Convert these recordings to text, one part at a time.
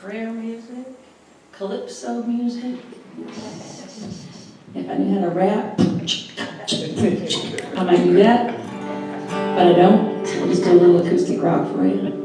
prayer music, calypso music. If I knew how to rap, I might do that, but I don't. So we'll just do a little acoustic rock for you.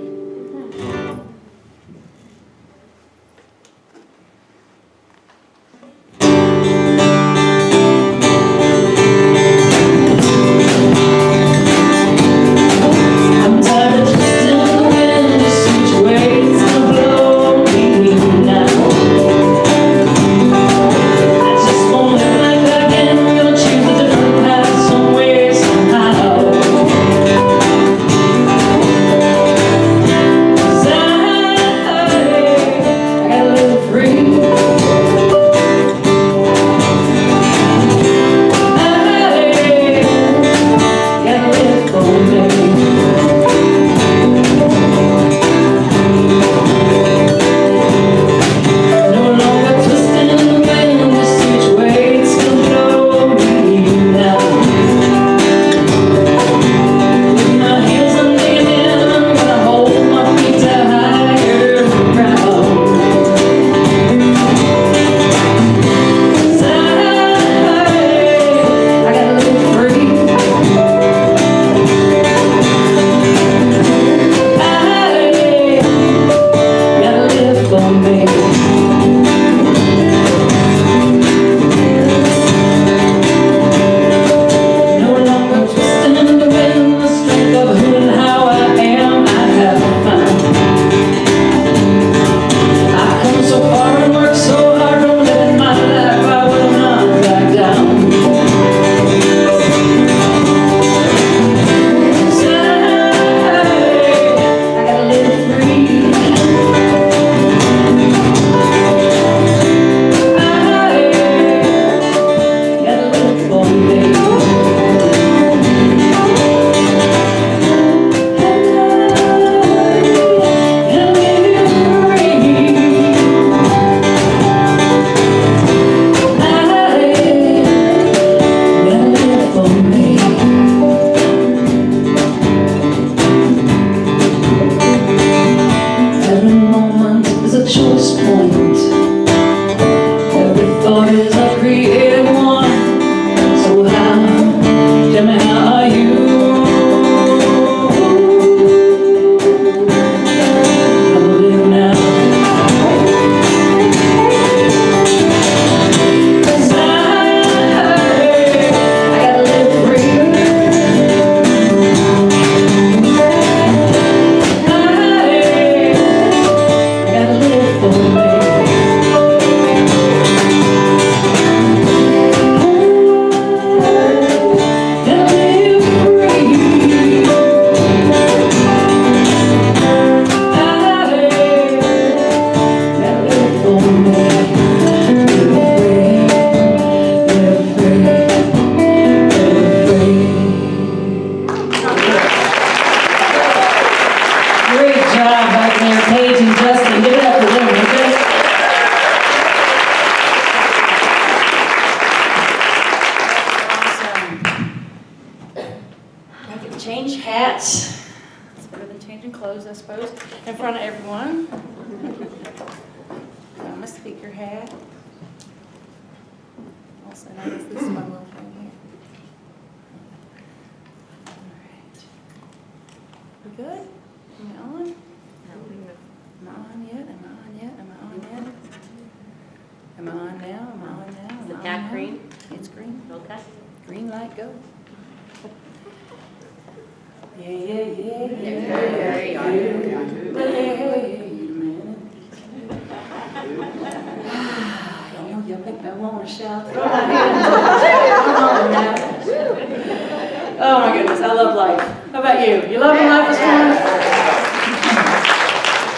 Oh my goodness, I love life. How about you? You loving life this morning?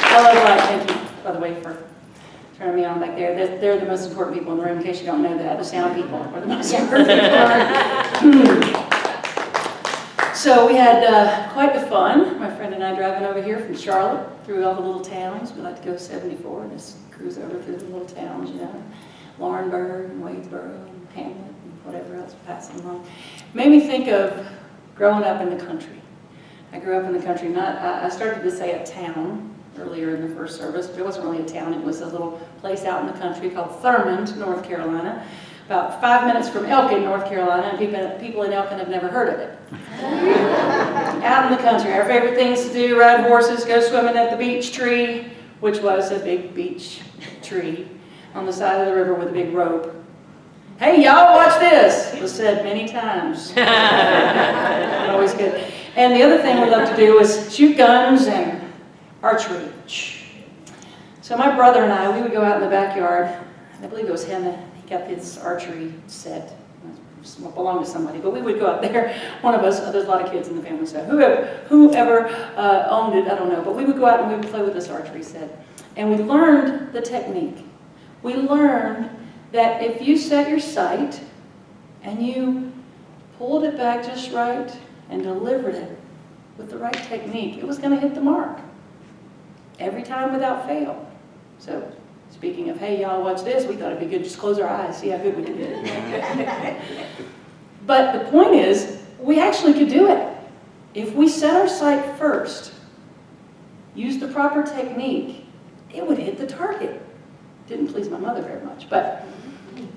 I love life. Thank you, by the way, for turning me on back there. They're the most important people in the room, in case you don't know that. The sound people are the most important people. So we had quite the fun. My friend and I driving over here from Charlotte through all the little towns. We like to go 74 and just cruise over through the little towns, you know. Laurinburg and Wadesboro and Hamlet and whatever else passing along. Made me think of growing up in the country. I grew up in the country, I started to say a town, earlier in the first service. But it wasn't really a town. It was a little place out in the country called Thurmond, North Carolina. About 5 minutes from Elkin, North Carolina, and people in Elkin have never heard of it. Out in the country, our favorite things to do, ride horses, go swimming at the beech tree, which was a big beech tree on the side of the river with a big rope. Hey, y'all, watch this, was said many times. Always good. And the other thing we love to do is shoot guns and archery. So my brother and I, we would go out in the backyard. I believe it was him that got this archery set. It belonged to somebody, but we would go out there. One of us, there's a lot of kids in the family, so whoever owned it, I don't know, but we would go out and we would play with this archery set. And we learned the technique. We learned that if you set your sight and you pulled it back just right and delivered it with the right technique, it was going to hit the mark every time without fail. So speaking of, hey, y'all, watch this, we thought it'd be good just close our eyes, see how good we could do it. But the point is, we actually could do it. If we set our sight first, use the proper technique, it would hit the target. Didn't please my mother very much, but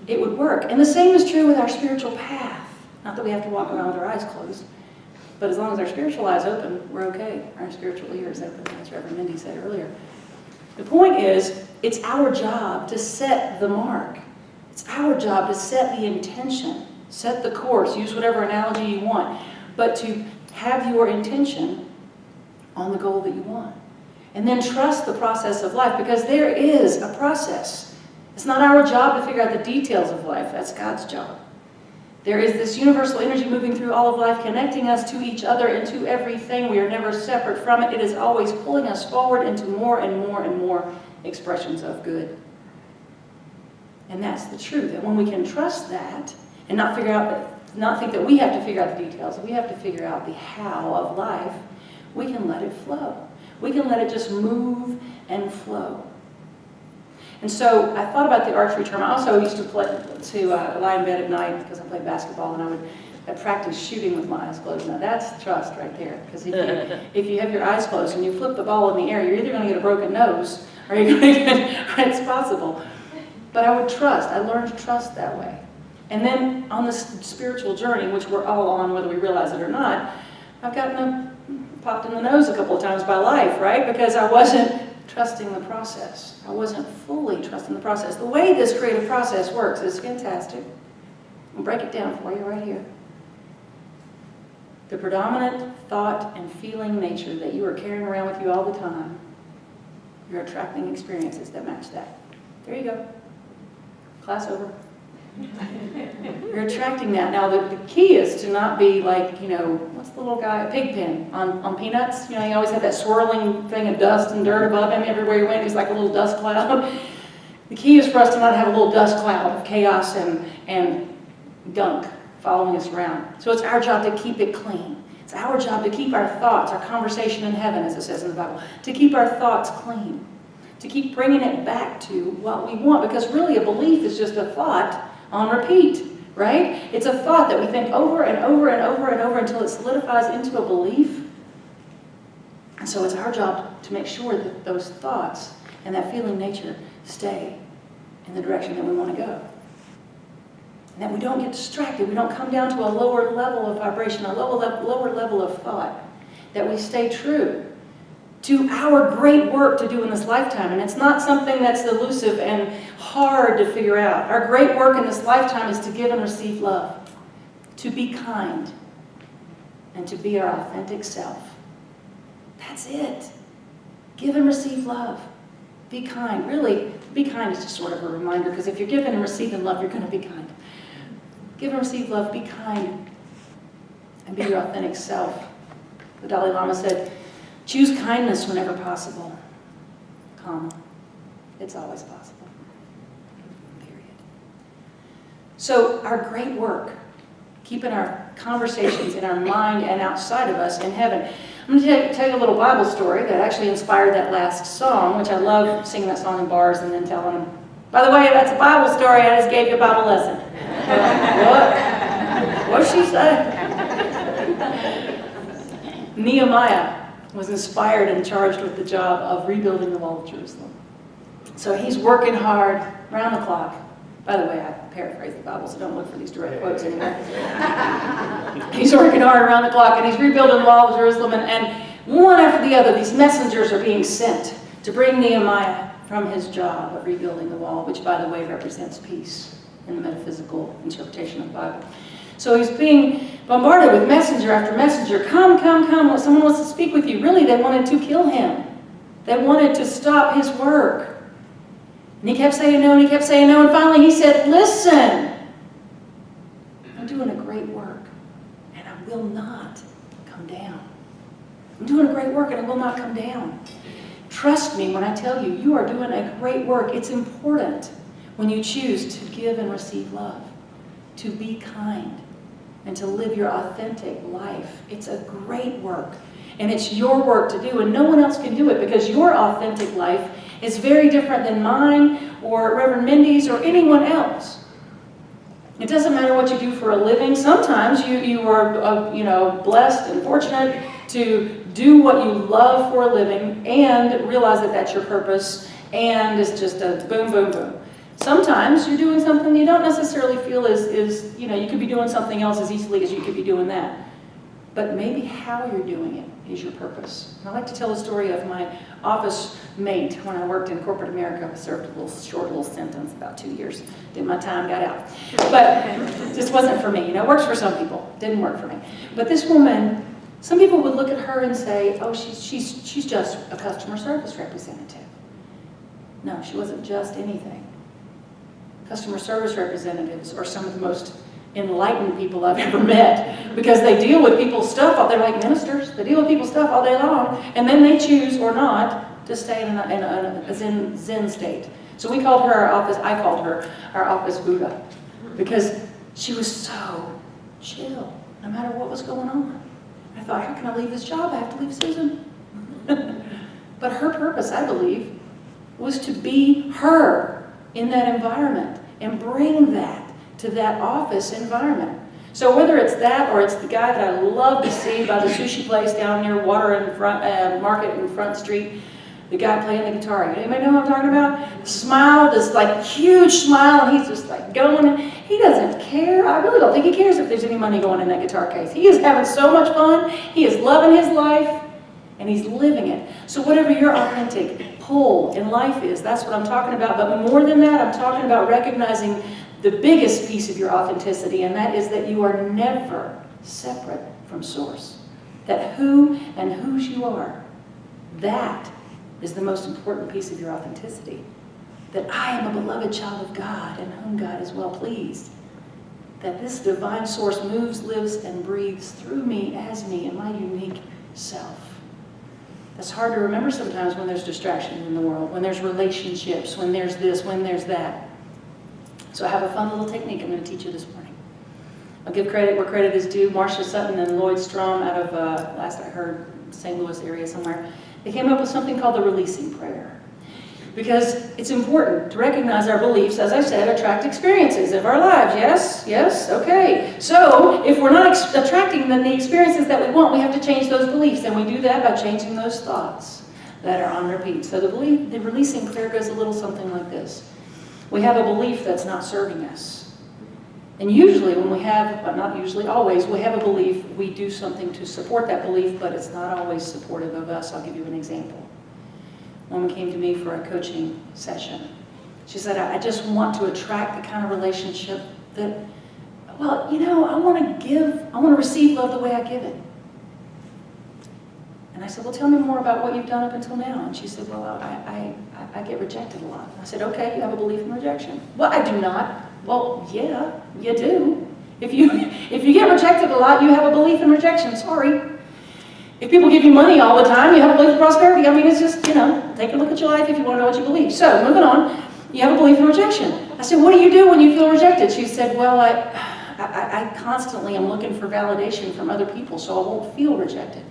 it would work. And the same is true with our spiritual path. Not that we have to walk around with our eyes closed, but as long as our spiritual eyes open, we're okay. Our spiritual ears open, as Reverend Mindy said earlier. The point is, it's our job to set the mark. It's our job to set the intention, set the course, use whatever analogy you want, but to have your intention on the goal that you want. And then trust the process of life, because there is a process. It's not our job to figure out the details of life. That's God's job. There is this universal energy moving through all of life, connecting us to each other and to everything. We are never separate from it. It is always pulling us forward into more and more and more expressions of good. And that's the truth. And when we can trust that and not think that we have to figure out the details, we have to figure out the how of life, we can let it flow. We can let it just move and flow. And so I thought about the archery term. I also used to lie in bed at night because I played basketball, and I'd practice shooting with my eyes closed. Now that's trust right there, because if you have your eyes closed and you flip the ball in the air, you're either going to get a broken nose or you're going to get, it's possible. But I would trust. I learned to trust that way. And then on this spiritual journey, which we're all on whether we realize it or not, I've gotten popped in the nose a couple of times by life, right? Because I wasn't trusting the process. I wasn't fully trusting the process. The way this creative process works is fantastic. I'll break it down for you right here. The predominant thought and feeling nature that you are carrying around with you all the time, you're attracting experiences that match that. There you go. Class over. You're attracting that. Now, the key is to not be like, what's the little guy, Pigpen on Peanuts? He always had that swirling thing of dust and dirt above him everywhere he went. He's like a little dust cloud. The key is for us to not have a little dust cloud of chaos and gunk following us around. So it's our job to keep it clean. It's our job to keep our thoughts, our conversation in heaven, as it says in the Bible, to keep our thoughts clean, to keep bringing it back to what we want, because really a belief is just a thought on repeat, right? It's a thought that we think over and over and over and over until it solidifies into a belief. And so it's our job to make sure that those thoughts and that feeling nature stay in the direction that we want to go. And that we don't get distracted. We don't come down to a lower level of vibration, a lower level of thought. That we stay true to our great work to do in this lifetime. And it's not something that's elusive and hard to figure out. Our great work in this lifetime is to give and receive love, to be kind, and to be our authentic self. That's it. Give and receive love. Be kind. Really, be kind is just sort of a reminder, because if you're giving and receiving love, you're going to be kind. Give and receive love, be kind, and be your authentic self. The Dalai Lama said, choose kindness whenever possible, comma. It's always possible, period. So our great work, keeping our conversations in our mind and outside of us in heaven. I'm going to tell you a little Bible story that actually inspired that last song, which I love singing that song in bars and then telling them, by the way, that's a Bible story, I just gave you a Bible lesson. What? What'd she say? Nehemiah was inspired and charged with the job of rebuilding the wall of Jerusalem. So he's working hard, round the clock. By the way, I paraphrase the Bible, so don't look for these direct quotes anymore. He's working hard around the clock, and he's rebuilding the wall of Jerusalem, and one after the other, these messengers are being sent to bring Nehemiah from his job of rebuilding the wall, which, by the way, represents peace in the metaphysical interpretation of the Bible. So he's being bombarded with messenger after messenger. Come, come, come. Someone wants to speak with you. Really, they wanted to kill him. They wanted to stop his work. And he kept saying no, and he kept saying no. And finally he said, listen, I'm doing a great work, and I will not come down. I'm doing a great work, and I will not come down. Trust me when I tell you, you are doing a great work. It's important when you choose to give and receive love, to be kind, and to live your authentic life. It's a great work, and it's your work to do, and no one else can do it, because your authentic life is very different than mine or Reverend Mindy's or anyone else. It doesn't matter what you do for a living. Sometimes you are blessed and fortunate to do what you love for a living and realize that that's your purpose, and it's just a boom, boom, boom. Sometimes you're doing something you don't necessarily feel is you could be doing something else as easily as you could be doing that. But maybe how you're doing it is your purpose. And I like to tell the story of my office mate when I worked in corporate America. I served a short little sentence, about 2 years. Did my time, got out. But it just wasn't for me. It works for some people. Didn't work for me. But this woman, some people would look at her and say, oh, she's just a customer service representative. No, she wasn't just anything. Customer service representatives are some of the most enlightened people I've ever met, because they deal with people's stuff. They're like ministers. They deal with people's stuff all day long, and then they choose or not to stay in a Zen state. So we called her I called her our office Buddha, because she was so chill no matter what was going on. I thought, how can I leave this job? I have to leave Susan. But her purpose, I believe, was to be her in that environment and bring that to that office environment. So whether it's that, or it's the guy that I love to see by the sushi place down near Water in Front Market in Front Street, the guy playing the guitar. Anybody know what I'm talking about? Smile, this like huge smile, and he's just like going. He doesn't care. I really don't think he cares if there's any money going in that guitar case. He is having so much fun. He is loving his life, and he's living it. So whatever your authentic pull in life is, that's what I'm talking about. But more than that, I'm talking about recognizing the biggest piece of your authenticity, and that is that you are never separate from Source. That who and whose you are, that is the most important piece of your authenticity. That I am a beloved child of God, in whom God is well pleased. That this divine Source moves, lives, and breathes through me, as me, in my unique self. That's hard to remember sometimes when there's distractions in the world, when there's relationships, when there's this, when there's that. So I have a fun little technique I'm going to teach you this morning. I'll give credit where credit is due. Marcia Sutton and Lloyd Strom out of, last I heard, St. Louis area somewhere, they came up with something called the releasing prayer. Because it's important to recognize our beliefs, as I said, attract experiences of our lives. Yes? Yes? Okay. So if we're not attracting the experiences that we want, we have to change those beliefs. And we do that by changing those thoughts that are on repeat. So the releasing prayer goes a little something like this. We have a belief that's not serving us. And usually when we have, but not usually, always, we have a belief, we do something to support that belief, but it's not always supportive of us. I'll give you an example. A woman came to me for a coaching session. She said, I just want to attract the kind of relationship that, well, I want to receive love the way I give it. And I said, well, tell me more about what you've done up until now. And she said, well, I get rejected a lot. I said, okay, you have a belief in rejection. Well, I do not. Well, yeah, you do. If you get rejected a lot, you have a belief in rejection. Sorry. If people give you money all the time, you have a belief in prosperity. I mean, it's just, take a look at your life if you want to know what you believe. So, moving on, you have a belief in rejection. I said, what do you do when you feel rejected? She said, well, I constantly am looking for validation from other people, so I won't feel rejected.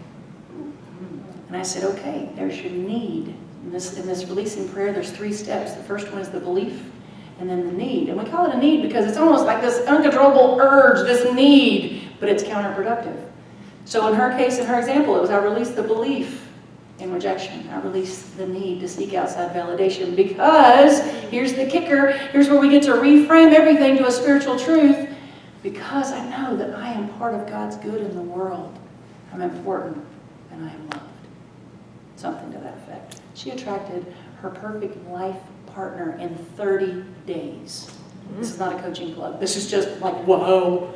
And I said, okay, there's your need. In this releasing prayer, there's 3 steps. The first one is the belief, and then the need. And we call it a need because it's almost like this uncontrollable urge, this need, but it's counterproductive. So in her case, in her example, it was I released the belief and rejection. I release the need to seek outside validation because, here's the kicker, here's where we get to reframe everything to a spiritual truth, because I know that I am part of God's good in the world. I'm important and I am loved. Something to that effect. She attracted her perfect life partner in 30 days. This is not a coaching plug. This is just like, whoa.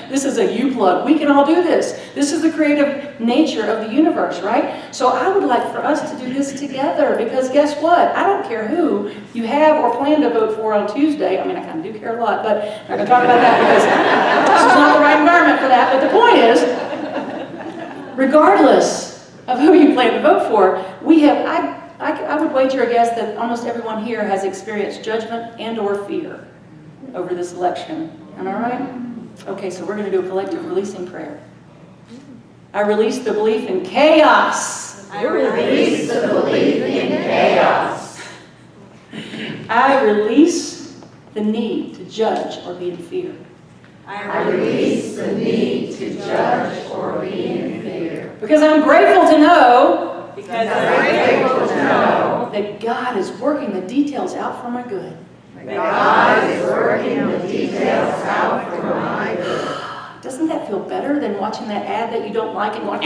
This is a you plug. We can all do this. This is the creative nature of the universe, right? So I would like for us to do this together, because guess what? I don't care who you have or plan to vote for on Tuesday. I mean, I kind of do care a lot, but I'm not going to talk about that because this is not the right environment for that. But the point is, regardless of who you plan to vote for, we have, I would wager a guess that almost everyone here has experienced judgment and or fear over this election. Am I right? Okay, so we're going to do a collective releasing prayer. I release the belief in chaos. I release the belief in chaos. I release the need to judge or be in fear. I release the need to judge or be in fear. Because I'm grateful to know that God is working the details out for my good. God is working the details out for my good. Doesn't that feel better than watching that ad that you don't like and going,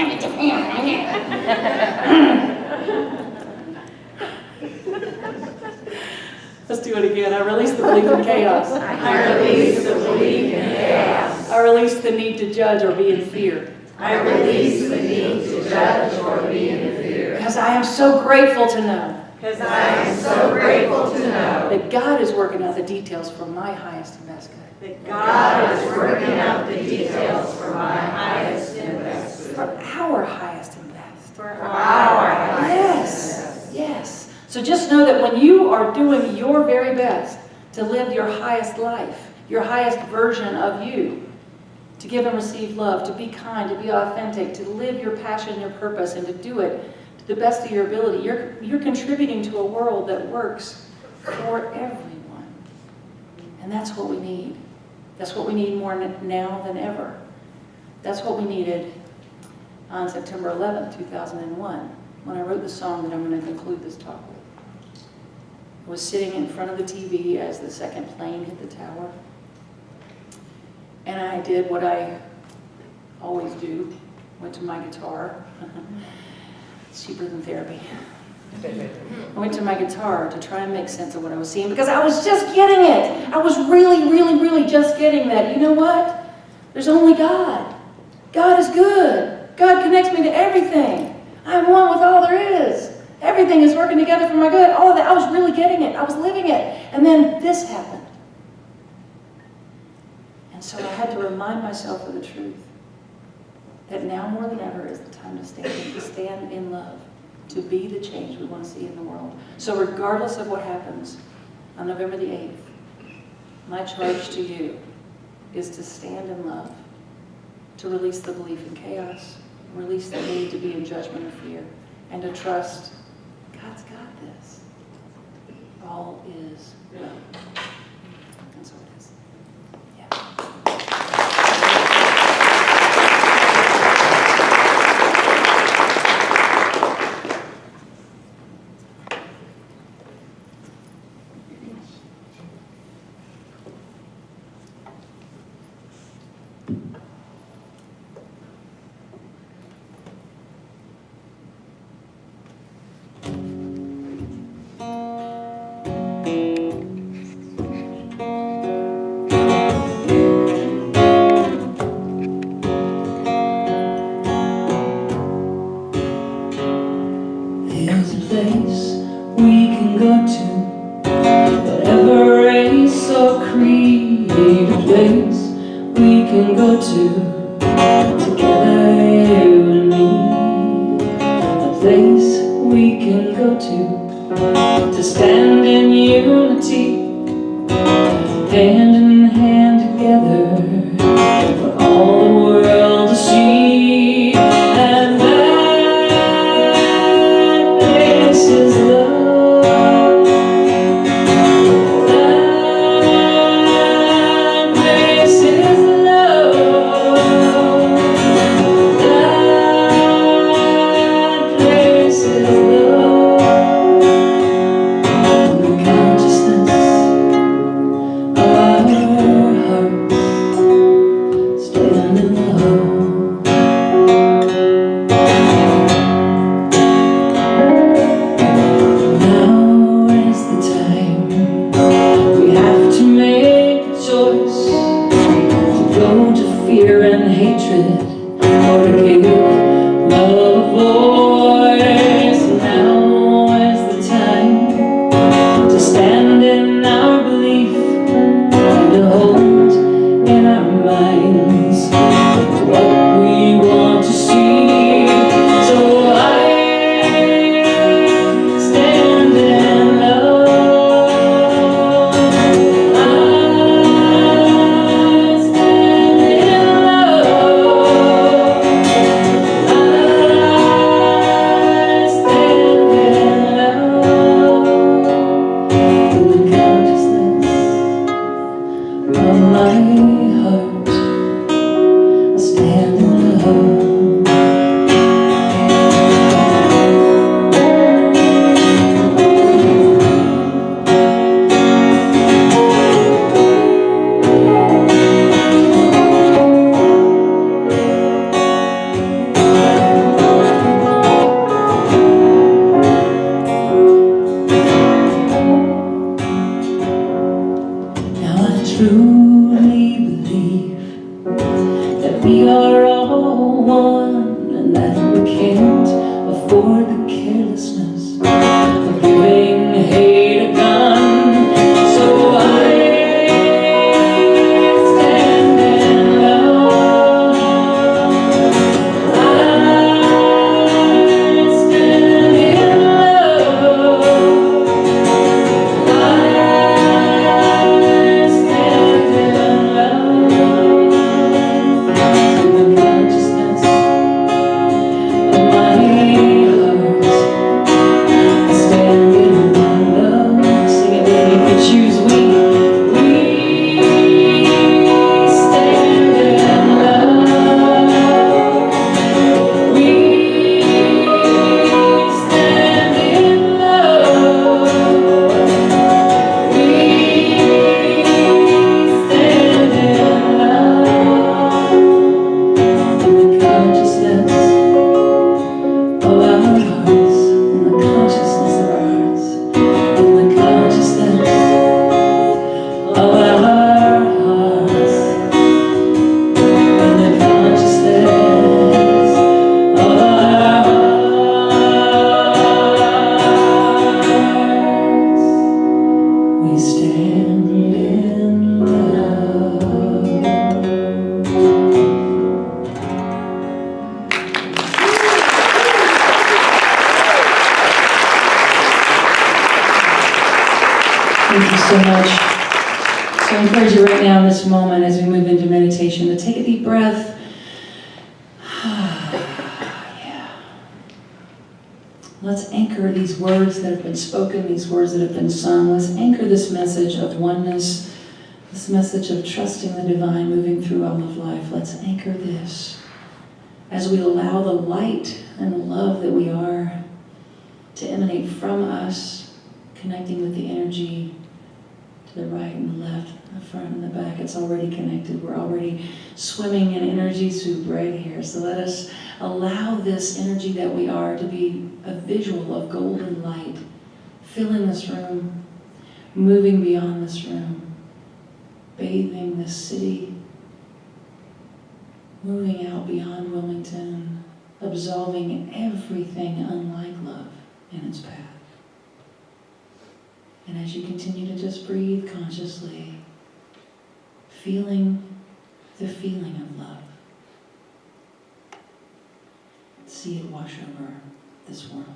let's do it again. I release the belief in chaos. I release the belief in chaos. I release the need to judge or be in fear. I release the need to judge or be in fear. Because I am so grateful to know Because I am so grateful to know that God is working out the details for my highest and best good. that God is working out the details for my highest and best good. For our highest and best. For our highest and Yes, best. yes. So just know that when you are doing your very best to live your highest life, your highest version of you, to give and receive love, to be kind, to be authentic, to live your passion, your purpose, and to do it to the best of your ability, you're contributing to a world that works for everyone. And that's what we need. That's what we need more now than ever. That's what we needed on September 11th, 2001, when I wrote the song that I'm going to conclude this talk with. I was sitting in front of the TV as the second plane hit the tower. And I did what I always do, went to my guitar. It's cheaper than therapy. I went to my guitar to try and make sense of what I was seeing, because I was just getting it. I was really, really, really just getting that. You know what? There's only God. God is good. God connects me to everything. I'm one with all there is. Everything is working together for my good. All of that. I was really getting it. I was living it. And then this happened. And so I had to remind myself of the truth. That now more than ever is the time to stand in love, to be the change we want to see in the world. So regardless of what happens on November the 8th, my charge to you is to stand in love, to release the belief in chaos, release the need to be in judgment or fear, and to trust God's got this. All is well. And so it is. Yeah. There's a place we can go to, whatever race or creed, a place we can go to, together you and me, a place we can go to stand in unity, hand in hand together, for all the world to see, and this is love. That place is love. That place toward the carelessness of giving hate a gun. So I stand in love. I stand in love. I stand in love. In the consciousness of my heart. Stand in love. Sing it with me if you choose. We stand in love. We stand in love. We stand in love. In the consciousness of our hearts, in the consciousness of our hearts, in the consciousness of our hearts, in the consciousness of our hearts, we stand in love. Thank you so much. So I encourage you right now in this moment as we move into meditation to take a deep breath. Yeah. Let's anchor these words that have been spoken, these words that have been sung. Let's anchor this message of oneness, this message of trusting the divine moving through all of life. Let's anchor this as we allow the light and the love that we are to emanate from us, connecting with the energy to the right and the left, the front and the back. It's already connected. We're already swimming in energy soup right here. So let us allow this energy that we are to be a visual of golden light, filling this room, moving beyond this room, bathing this city, moving out beyond Wilmington, absolving everything unlike love in its path. And as you continue to just breathe consciously, feeling the feeling of love, see it wash over this world.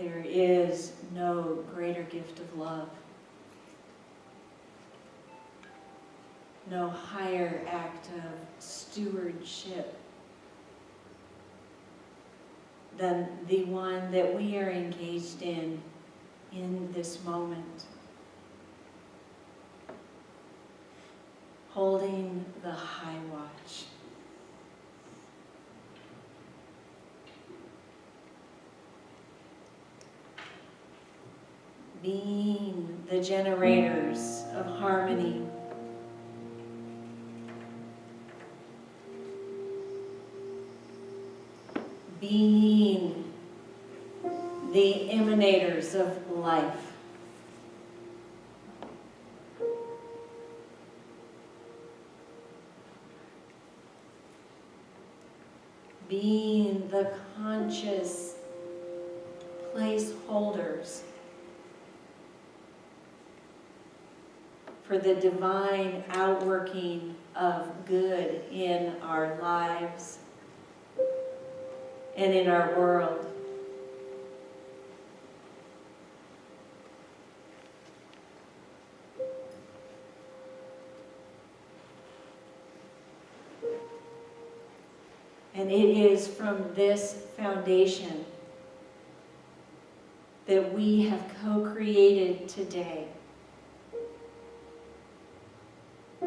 there is no greater gift of love, no higher act of stewardship than the one that we are engaged in this moment. Holding the high watch. Being the generators of harmony. Being the emanators of life. Being the conscious placeholders for the divine outworking of good in our lives and in our world. And it is from this foundation that we have co-created today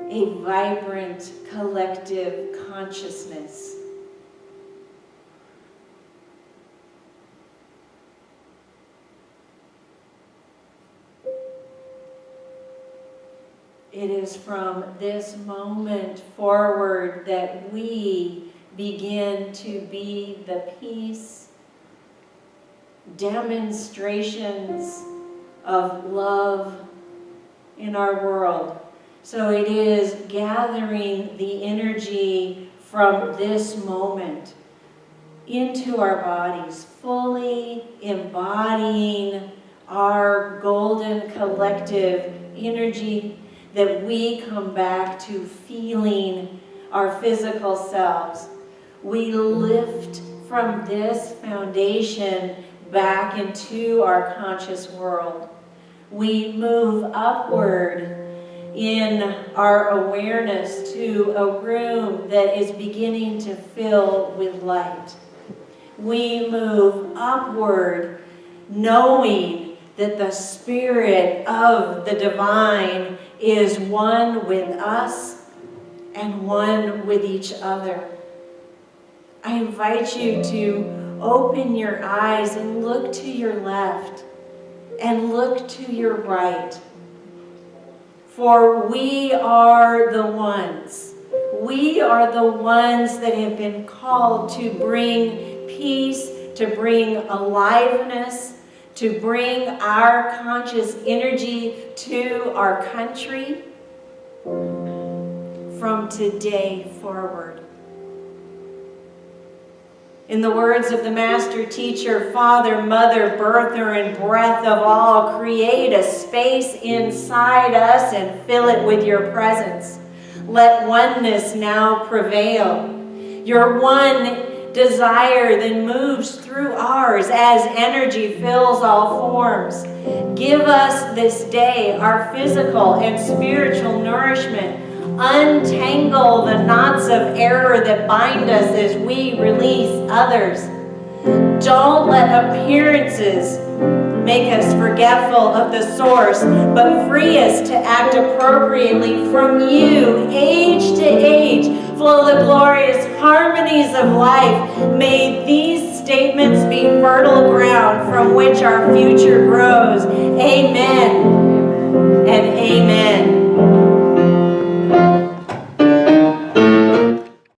a vibrant collective consciousness. It is from this moment forward that we begin to be the peace demonstrations of love in our world. So it is gathering the energy from this moment into our bodies, fully embodying our golden collective energy, that we come back to feeling our physical selves. We lift from this foundation back into our conscious world. We move upward in our awareness to a room that is beginning to fill with light. We move upward knowing that the Spirit of the Divine is one with us and one with each other. I invite you to open your eyes and look to your left and look to your right. For we are the ones. We are the ones that have been called to bring peace, to bring aliveness, to bring our conscious energy to our country from today forward. In the words of the Master Teacher, Father, Mother, Birther, and Breath of all, create a space inside us and fill it with your presence. Let oneness now prevail. Your one desire then moves through ours as energy fills all forms. Give us this day our physical and spiritual nourishment. Untangle the knots of error that bind us as we release others. Don't let appearances make us forgetful of the source, but free us to act appropriately from you, age to age. Flow the glorious harmonies of life. May these statements be fertile ground from which our future grows.